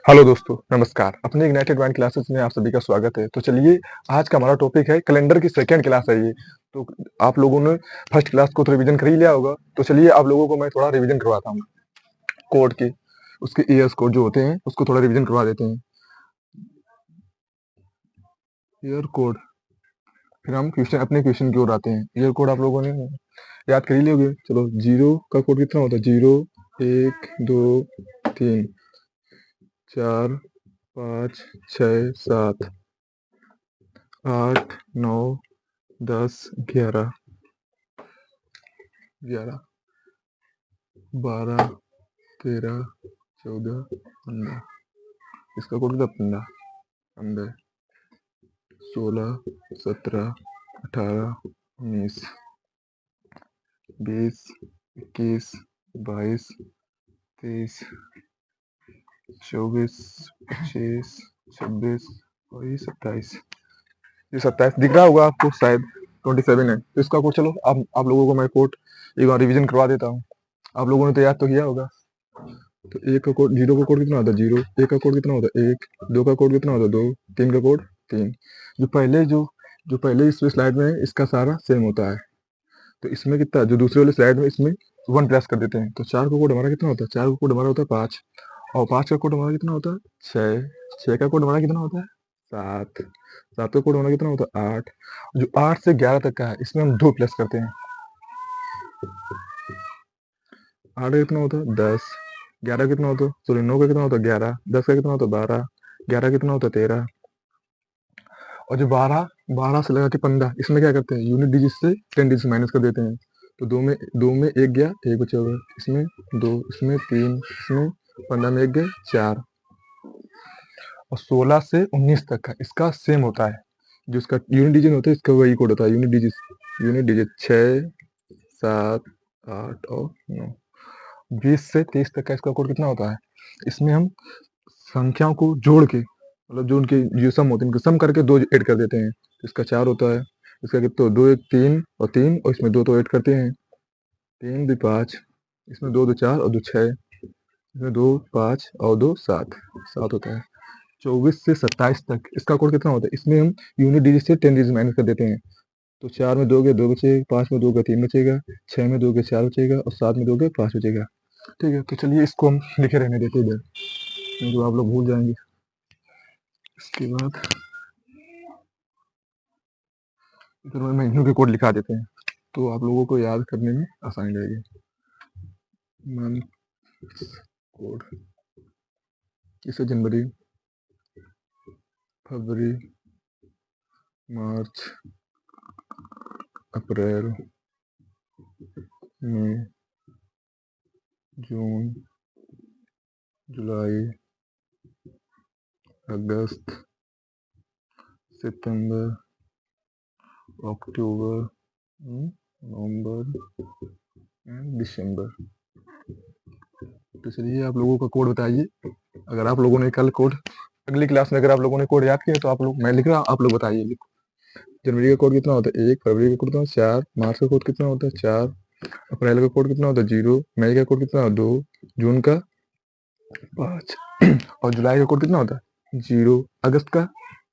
Hello दोस्तों, नमस्कार। अपने इग्नाइटेड माइंड क्लासेस में आप सभी का स्वागत है। तो चलिए, आज का हमारा टॉपिक है कैलेंडर की सेकंड क्लास है ये। तो आप लोगों ने फर्स्ट क्लास को तो रिवीजन कर ही लिया होगा। तो चलिए, आप लोगों को मैं थोड़ा रिवीजन करवाता हूँ कोड के, उसके ईयर्स कोड जो होते हैं उसको थोड़ा रिवीजन करवा देते हैं। ईयर कोड, फिर हम अपने क्वेश्चन की ओर आते हैं। ईयर कोड आप लोगों ने याद कर ही लियोगे। चलो, जीरो का कोड कितना होता है? जीरो, एक, दो, तीन, चार, पाँच, छः, सात, आठ, नौ, 10, 11, 12, 13, 14, 15। इसका कोड कितना? 15, 15, 16, 17, 18, 19, 20, 21, 22, 23, 24, 25, 26 और ये 27। ये 27 दिख रहा होगा आपको शायद। 27 है तो इसका कोड, चलो आप लोगों को मैं कोड एक बार रिवीजन करवा देता हूँ। आप लोगों ने तो याद तो किया होगा। तो एक का कोड, जीरो का कोड कितना होता है? जीरो। एक का कोड कितना होता है? एक। दो का कोड कितना होता है? दो। तीन का कोड? तीन। जो पहले इस स्लाइड में है, इसका सारा सेम होता है। तो इसमें कितना, जो दूसरे वाले स्लाइड में, इसमें वन प्लस कर देते हैं। तो चार का कोड हमारा कितना होता है? चार का कोड हमारा होता है 5। और 5 का कोड हमारा कितना होता है? 6। 6 का कोड हमारा कितना होता है? 7। 7 का कोड हमारा कितना होता है? 8। जो 8 से 11 तक का है, इसमें हम 2 प्लस करते हैं। 8 का कितना होता है? 10। 11 कितना होता है? सॉरी, 9 का कितना होता है? 11। 10 का कितना होता है? 12। 11 कितना होता है? 13। और जो 12, 12 से लगा के 15, इसमें क्या करते हैं? यूनिट डिजिट से 10 डिजिट माइनस कर देते हैं। तो दो में एक गया, एक बचा हुआ। इसमें दो, इसमें तीन, इसमें 15 में एक गया, 4। और 16 से 19 तक का इसका सेम होता है। जो इसका यूनिट डिजिट होता है, इसका वही कोड होता है। यूनिट डिजिट 6, 7, 8 और 9। 20 से 23 तक का इसका कोड कितना होता है? इसमें हम संख्याओं को जोड़ के, मतलब जो उनके जो सम होते हैं, उनको सम करके दो ऐड कर देते हैं। तो इसका 4 होता है। इसका कितना? दो, एक, तीन और तीन, और इसमें दो तो ऐड करते हैं। तीन दो 5, इसमें दो दो 4 और दो 6, इसमें दो 5 और दो 7, 7 होता है। 24 से 27 तक इसका कोड कितना होता है? इसमें हम यूनिट डिजिट से 10 डिजिट माइनस कर देते हैं। तो 4 में 2 गए, 2 बचेगा। 5 में 2 गए, 3 बचेगा। 6 में 2 गए, 4 बचेगा। और 7 में 2 गए, 5 बचेगा। ठीक है, तो चलिए इसको हम लिखे रहने देते हैं इधर, नहीं तो आप लोग भूल जाएंगे। इसके बाद इधर में महीनों के कोड लिखा देते हैं, तो आप लोगों को याद करने में आसानी रहेगी। मंथ कोड, जैसे जनवरी, फरवरी, मार्च, अप्रैल, मई, जून, जुलाई, अगस्त, सितंबर, अक्टूबर, नवंबर एंड दिसंबर। तो चलिए, आप लोगों का कोड बताइए। अगर आप लोगों ने कल कोड, अगली क्लास में अगर आप लोगों ने कोड याद किया तो आप लोग, मैं लिख रहा हूँ, आप लोग बताइए। लिखो। जनवरी का कोड कितना होता है? 1। फरवरी का कोड कितना होता है? 4। मार्च का कोड कितना होता है? 4। अप्रैल का कोड कितना होता है? 0। मई का कोड कितना होता है? 2। जून का 5। और जुलाई का कोड कितना होता है? 0। अगस्त का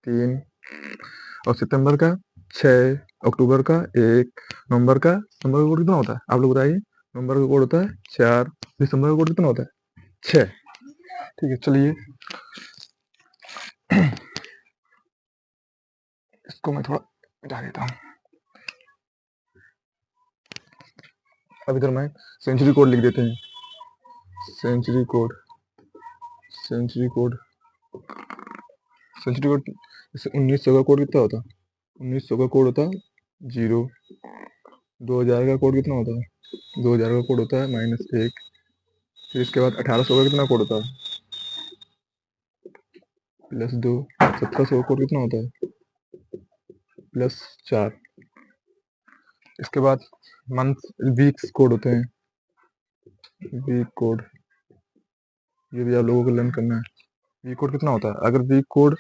3। और सितंबर का 6। अक्टूबर का 1। नवंबर का कोड कितना होता है? आप लोग बताइए। नवंबर का कोड होता है 4। दिसंबर का कोड कितना होता है? 6। ठीक है, चलिए इसको मैं थोड़ा मिटा देता हूँ। अब इधर मैं सेंचुरी कोड लिख देते हैं। Century code, century code, century code. जैसे 1900 का कोड कितना होता है? 1900 का कोड होता है 0। 2000 का कोड कितना होता है? 2000 का कोड होता है -1। फिर इसके बाद 1800 का कितना कोड होता है? +2। 1700 का कोड कितना होता है? +4। इसके बाद मंथ, वीक्स कोड होते हैं। वीक कोड, ये भी आप लोगों को लर्न करना है। वीक कोड कितना होता है? अगर वीक कोड,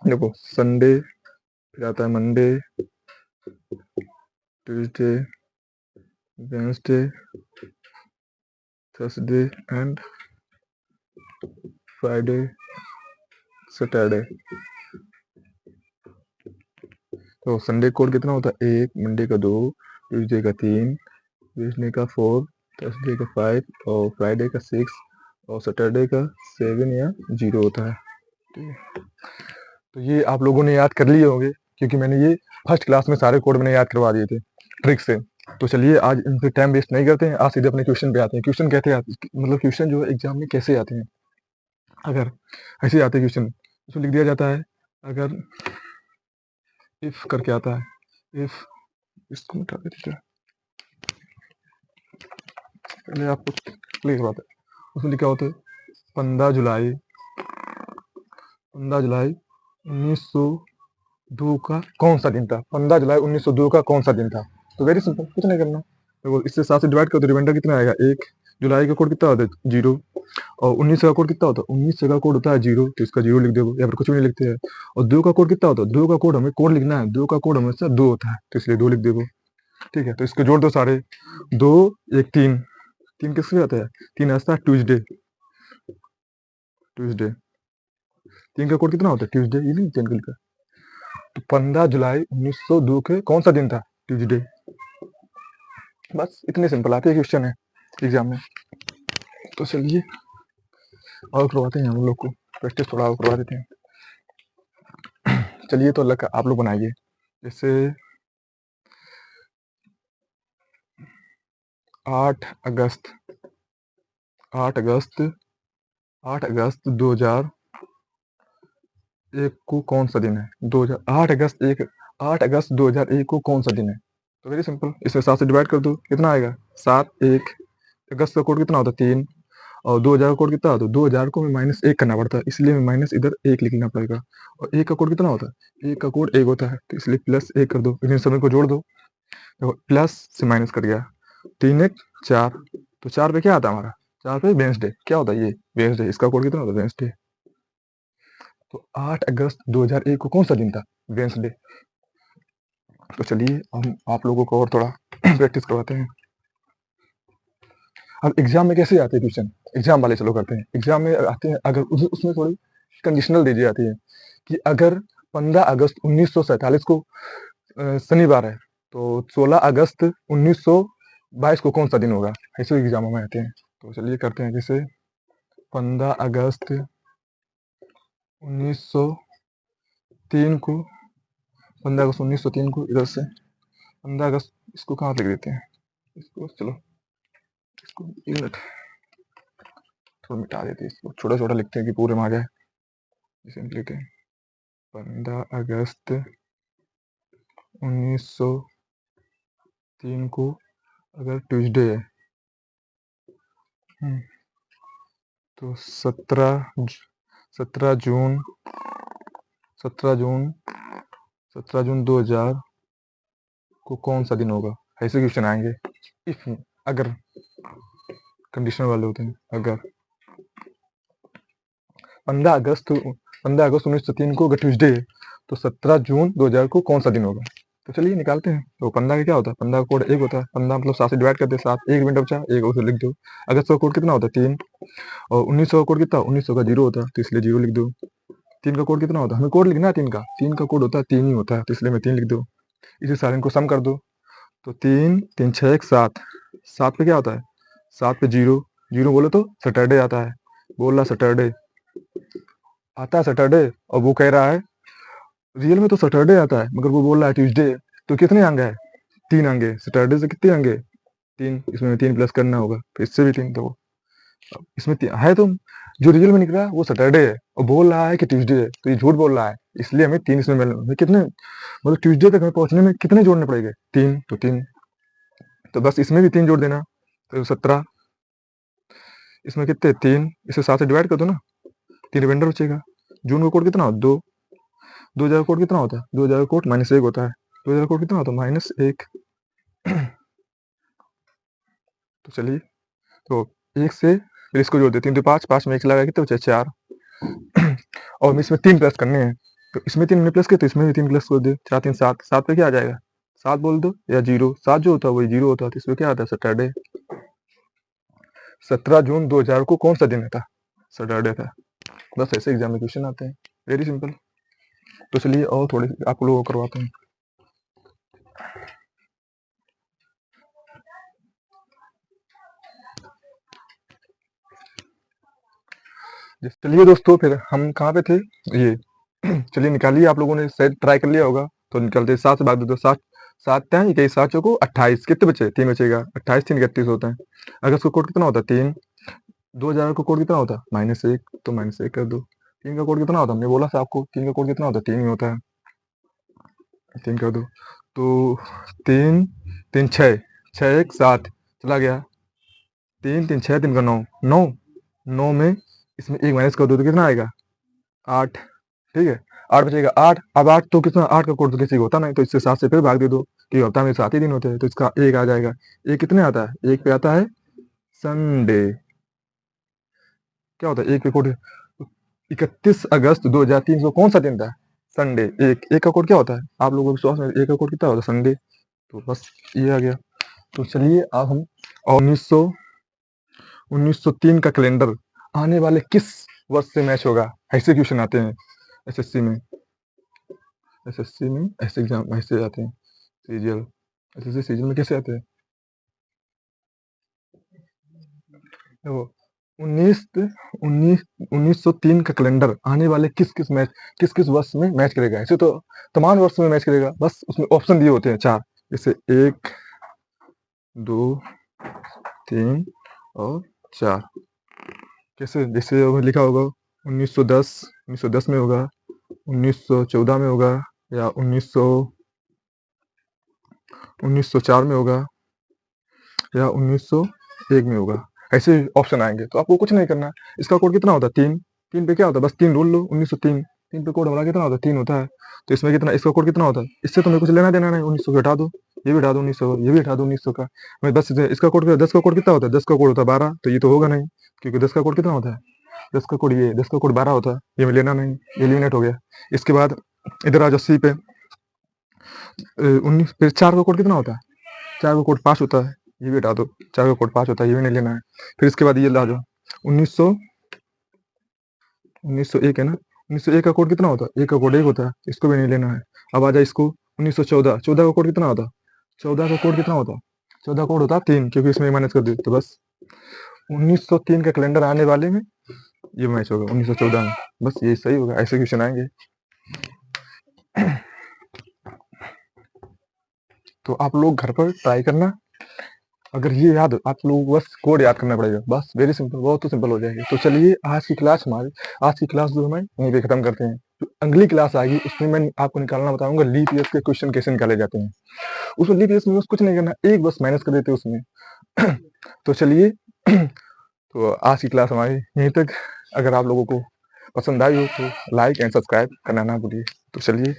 देखो, संडे, फिर आता है Monday, Tuesday, Wednesday, Thursday and Friday, Saturday. तो संडे कोड कितना होता है 1, मंडे का 2, ट्यूसडे का 3, वेडनेसडे का 4, थर्सडे का 5 और फ्राइडे का 6 और सैटरडे का 7 या 0 होता है। ठीक है, तो ये आप लोगों ने याद कर लिए होंगे क्योंकि मैंने ये फर्स्ट क्लास में सारे कोड मैंने याद करवा दिए थे ट्रिक से। तो चलिए आज इन पे टाइम वेस्ट नहीं करते हैं, आज सीधे अपने क्वेश्चन पे आते हैं। क्वेश्चन कहते हैं मतलब क्वेश्चन जो है एग्जाम में कैसे आते हैं। अगर ऐसे आते हैं क्वेश्चन, इसमें लिख दिया जाता है अगर इफ करके आता है, इफ, इसको मिटा देते हैं पहले आपको क्लियर करवाते हैं। उसमें लिखा होता है 15 जुलाई 1902 का कौन सा दिन था। 15 जुलाई 1902 का कौन सा दिन था। तो वेरी सिंपल, कुछ नहीं करना। तो इससे 7 से डिवाइड कर दो, रिमाइंडर कितना आएगा 1। जुलाई का कोड कितना होता है 0 और 19 का कोड कितना होता है 19 का कोड होता है 0, तो इसका 0 लिख दो या फिर कुछ भी नहीं लिखते हैं। और 2 का कोड कितना होता है 2 का कोड हमें कोड लिखना है, 2 का कोड हमेशा 2 होता है तो इसलिए 2 लिख दो। ठीक है, तो इसको जोड़ दो सारे 2 1 3, 3 किसके आता है 3 आता है ट्यूसडे, 3 का कोड कितना होता है ट्यूसडे, ये नहीं 3 का। तो 15 जुलाई 1902 के कौन सा दिन था ट्यूसडे। बस इतने सिंपल आते क्वेश्चन है एग्जाम में। तो चलिए और करवाते हैं हम लोग को प्रैक्टिस, थोड़ा और करवा देते हैं। चलिए तो अल्लाह का आप लोग बनाइए। जैसे 8 अगस्त 2001 को कौन सा दिन है 8 अगस्त 2001 को कौन सा दिन है। तो वेरी सिंपल, इसमें 7 से डिवाइड कर दो, कितना आएगा 7। 1 अगस्त का कोड कितना होता है 3 और 2000 का कोड कितना होता है 2000 को हमें -1 करना पड़ता है, इसलिए हमें माइनस इधर 1 लिखना पड़ेगा। और 1 का कोड कितना होता है 1 का कोड 1 होता है, तो इसलिए +1 कर दो, इन सभी को जोड़ दो। देखो प्लस से माइनस कर गया, 3 1 4, तो 4 पे क्या आता है हमारा 4 पे वेडनेसडे, क्या होता है ये वेडनेसडे, इसका कोड कितना होता है वेडनेसडे। तो 8 अगस्त 2001 को कौन सा दिन था वेडनेसडे। तो चलिए हम आप लोगों को और थोड़ा प्रैक्टिस करवाते हैं। अब एग्जाम में कैसे आते हैं क्वेश्चन, एग्जाम वाले चलो करते हैं। एग्जाम में आते हैं अगर उसमें थोड़ी कंडीशनल दी जाती है कि अगर 15 अगस्त 1947 को शनिवार है तो 16 अगस्त 1922 को कौन सा दिन होगा, ऐसे एग्जाम में आते हैं। तो चलिए करते हैं। जैसे 15 अगस्त 1903 को 15 अगस्त 1903 को इधर से 15 अगस्त इसको कहाँ लिख देते हैं, इसको चलो इसको थोड़ा मिटा देते हैं, इसको छोटा छोटा लिखते हैं कि पूरे में आ जाए। जैसे लिखते हैं 15 अगस्त 1903 को अगर ट्यूसडे है तो 17 जून 2000 को कौन सा दिन होगा, ऐसे क्वेश्चन आएंगे। इफ अगर कंडीशनल वाले होते हैं, अगर 15 अगस्त 1903 को अगर ट्यूसडे है तो 17 जून 2000 को कौन सा दिन होगा। तो चलिए निकालते हैं। तो 15 का क्या होता है 15 का कोड 1 होता है, 15 मतलब 7 से डिवाइड करते हैं 7, 1 मिनट बचा 1 उसे लिख दो। अगस्त का कोड कितना होता है 3 और 1900 का कोड कितना 1900 का 0 होता है तो इसलिए 0 लिख दो। 3 का कोड कितना होता है, हमें कोड लिखना है 3 का कोड होता है 3 ही होता है तो इसलिए मैं 3 लिख दो। इसे सारे इनको सम कर दो तो 3 3 6 1 7, 7 पे क्या होता है 7 पे 0 0 बोलो तो सैटरडे आता है, बोल रहा सैटरडे आता है सैटरडे, और वो कह रहा है रियल में तो सैटरडे आता है मगर वो बोल रहा है ट्यूसडे। तो कितने अंग है 3 अंग है, सैटरडे से कितने अंग है 3, इसमें 3 प्लस करना होगा तो इससे भी 3, तो इसमें है तो जो रियल में निकला वो सैटरडे है और बोल रहा है कि ट्यूसडे है, तो ये झूठ बोल रहा है, इसलिए हमें 3 इसमें मिलना। कितने मतलब ट्यूसडे तक हमें पहुंचने में कितने जोड़ने पड़ेंगे 3, तो 3, तो बस इसमें भी 3 जोड़ देना तो 17, इसमें कितने 3, इसे 7 से डिवाइड कर दो ना 3 रिमाइंडर बचेगा। जून का कोड कितना होता है 2, 2000 कोड कितना होता है 2000 कोड -1 होता है, 2000 कोड कितना होता है -1। तो चलिए तो 1 से फिर इसको जोड़ दे 3 तो 5, 5 में 1 लगा कितने बचे 4 और इसमें 3 प्लस करने हैं तो इसमें 3 प्लस किए तो इसमें भी 3 प्लस कर दे 4 3 7, 7 पे क्या आ जाएगा 7 बोल दो या 0, 7 जो होता है वही 0 होता है तो इसमें क्या आता है सैटरडे। 17 जून 2000 को कौन सा दिन था सैटरडे था। बस ऐसे एग्जाम में क्वेश्चन आते हैं, वेरी सिंपल। तो चलिए और थोड़े आप लोगों को करवाते हैं। चलिए दोस्तों, फिर हम कहाँ पे थे, ये चलिए निकालिए, आप लोगों ने शायद ट्राई कर लिया होगा, तो निकालते 7 से भाग दो, 7 7 10 21 7 चौको 28, कितने बचे, 3 बचेगा, 28 3 31 होता है। अगर उसका कोड कितना होता है 3, 2000 का कोड कितना होता है -1, तो -1 कर दो। 3 का कोड कितना होता है, हमने बोला था आपको 3 का कोड कितना होता है, 3 ही होता है, 3 कर दो। तो 3 3 6 6 1 7 चला गया, 3 3 6 3 का 9 9 9 में इसमें 1 माइनस कर दो तो कितना आएगा 8, ठीक है, 8 बचेगा 8। अब 8 तो कितना, 8 का कोड तो किसी को होता नहीं, तो इससे 7 से फिर भाग दे दो, कि हफ्ता में 7 ही दिन होते हैं, तो इसका 1 आ जाएगा। 1 कितने आता है, 1 पे आता है संडे। क्या होता है 1 पे कोड, 31 अगस्त 2003 को कौन सा दिन था, संडे। 1 का कोड क्या होता है, आप लोगों को विश्वास में 1 का कोड कितना होता है, संडे। तो बस ये आ गया। तो चलिए अब हम 1903 का कैलेंडर आने वाले किस वर्ष से मैच होगा, ऐसे क्वेश्चन आते हैं एसएससी में। एसएससी में ऐसे एग्जाम ऐसे आते हैं, सीजीएल, एसएससी सीजीएल में कैसे आते हैं, देखो 1903 का कैलेंडर आने वाले किस किस वर्ष में मैच करेगा, ऐसे तो तमाम वर्ष में मैच करेगा, बस उसमें ऑप्शन दिए होते हैं 4, जैसे 1 2 3 और 4। कैसे, जैसे लिखा होगा 1910 में होगा, 1914 में होगा, या 1904 में होगा, या 1901 में होगा, ऐसे ऑप्शन आएंगे। तो आपको कुछ नहीं करना, इसका कोड कितना होता है 3, 3 पे क्या होता है, बस 3 रोल लो, 1903 3 पे कोड हमारा कितना होता है 3 होता है। तो इसमें कितना, इसका कोड कितना होता है, इससे तो मेरे कुछ लेना देना नहीं, 1900 हटा दो, ये भी हटा दो 1900, ये भी हटा दो 1900 का, मैं बस इसका कोड, 10 का कोड कितना होता है, 10 का कोड होता है 12, तो ये तो होगा नहीं, क्योंकि 10 का कोड कितना होता है, 10 का कोड, ये 10 का कोड 12 होता है, ये में लेना नहीं, ये एलिमिनेट हो गया। इसके बाद इधर आ जाओ सी पे, 19, फिर 4 का कोड कितना होता है, 4 का कोड 5 होता है, ये भी हटा दो, 4 का कोड 5 होता है, ये भी नहीं लेना है। फिर इसके बाद ये ला जाओ 1901 है ना, 1901 का कोड कितना होता है, 1 का कोड 1 होता है, इसको भी नहीं लेना है। अब आ जाए इसको 1914, 14 का कोड कितना होता है, 14 का कोड कितना होता है, 14 कोड होता है 3, क्योंकि इसमें माइनस कर दी, तो बस 1903 का कैलेंडर आने वाले में ये मैच होगा 1914 में, बस ये सही होगा, ऐसे क्वेश्चन आएंगे। तो आप लोग घर पर ट्राई करना, अगर ये याद, आप लोगों को बस कोड याद करना पड़ेगा, बस वेरी सिंपल, बहुत तो सिंपल हो जाएगी। तो चलिए आज की क्लास जो हमें यहीं पे खत्म करते हैं। तो अगली क्लास आएगी, उसमें मैं आपको निकालना बताऊंगा लीप ईयर्स के क्वेश्चन कैसे निकाले जाते हैं। उसमें लीप ईयर्स में बस कुछ नहीं करना, एक बस माइनस कर देते उसमें। तो चलिए, तो आज की क्लास हमारी यहीं तक। अगर आप लोगों को पसंद आई हो तो लाइक एंड सब्सक्राइब करना ना भूलिए। तो चलिए।